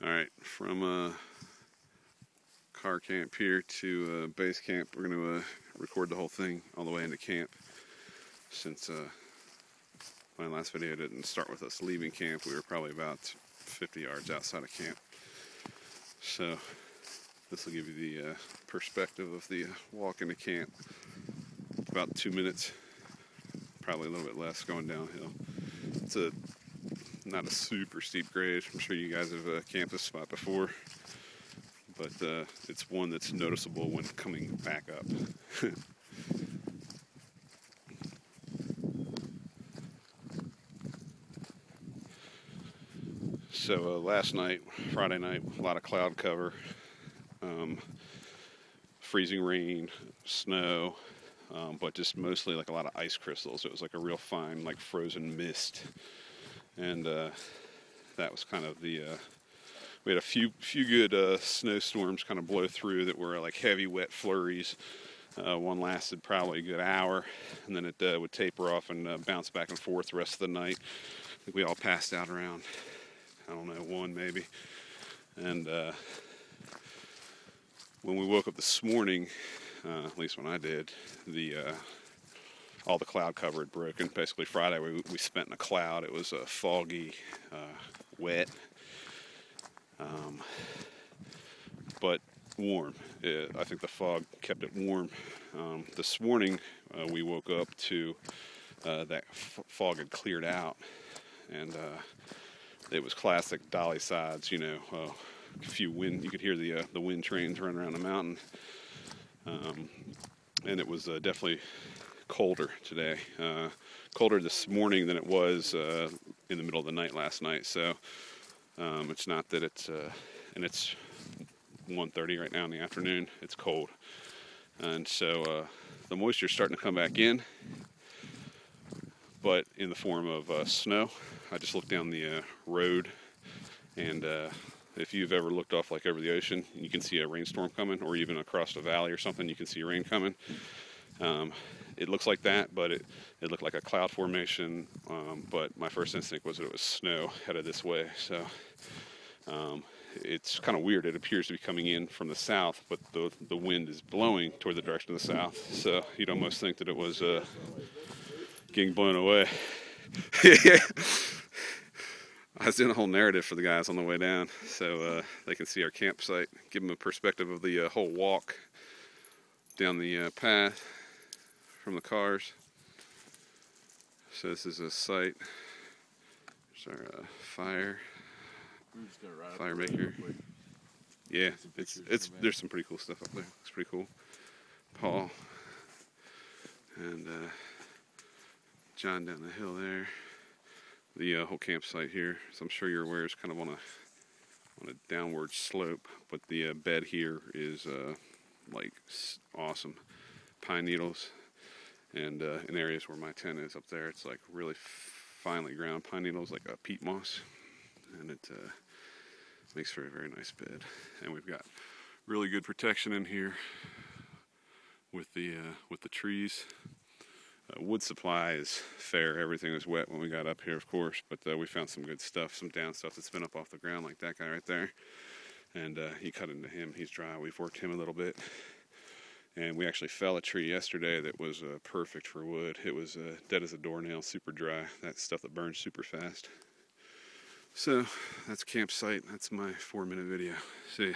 Alright, from car camp here to base camp, we're going to record the whole thing all the way into camp. Since my last video didn't start with us leaving camp, we were probably about 50 yards outside of camp. So this will give you the perspective of the walk into camp. About 2 minutes, probably a little bit less going downhill. It's not a super steep grade. I'm sure you guys have camped this spot before, but it's one that's noticeable when coming back up. So last night, Friday night, a lot of cloud cover, freezing rain, snow, but just mostly like a lot of ice crystals. It was like a real fine, like frozen mist. And that was kind of the, we had a few good snowstorms kind of blow through that were like heavy wet flurries. One lasted probably a good hour, and then it would taper off and bounce back and forth the rest of the night. I think we all passed out around, I don't know, 1 maybe. And when we woke up this morning, at least when I did, all the cloud cover had broken. Basically Friday we spent in a cloud. It was foggy, wet, but warm. I think the fog kept it warm. This morning we woke up to that fog had cleared out, and it was classic Dolly Sods, you know, a few wind. You could hear the wind trains running around the mountain, and it was definitely colder today. Colder this morning than it was in the middle of the night last night. So it's not that it's and it's 1:30 right now in the afternoon. It's cold, and so the moisture's starting to come back in, but in the form of snow. I just looked down the road, and if you've ever looked off like over the ocean, you can see a rainstorm coming, or even across the valley or something, you can see rain coming. It looks like that, but it looked like a cloud formation, but my first instinct was that it was snow headed this way. So it's kind of weird. It appears to be coming in from the south, but the wind is blowing toward the direction of the south, so you'd almost think that it was getting blown away. I was doing a whole narrative for the guys on the way down, so they can see our campsite, give them a perspective of the whole walk down the path from the cars. So this is a site. There's our fire maker. Yeah, there's some pretty cool stuff up there. It's pretty cool. Paul and John down the hill there. The whole campsite here, so I'm sure you're aware, is kind of on a downward slope, but the bed here is like awesome pine needles, and in areas where my tent is up there, it's like really finely ground pine needles, like a peat moss, and it makes for a very nice bed. And we've got really good protection in here with the trees. Wood supply is fair. Everything was wet when we got up here, of course, but we found some good stuff, some down stuff that's been up off the ground, like that guy right there. And he cut into him. He's dry. We've worked him a little bit. And we actually fell a tree yesterday that was perfect for wood. It was dead as a doornail, super dry. That's stuff that burns super fast. So that's campsite. That's my 4-minute video. See ya.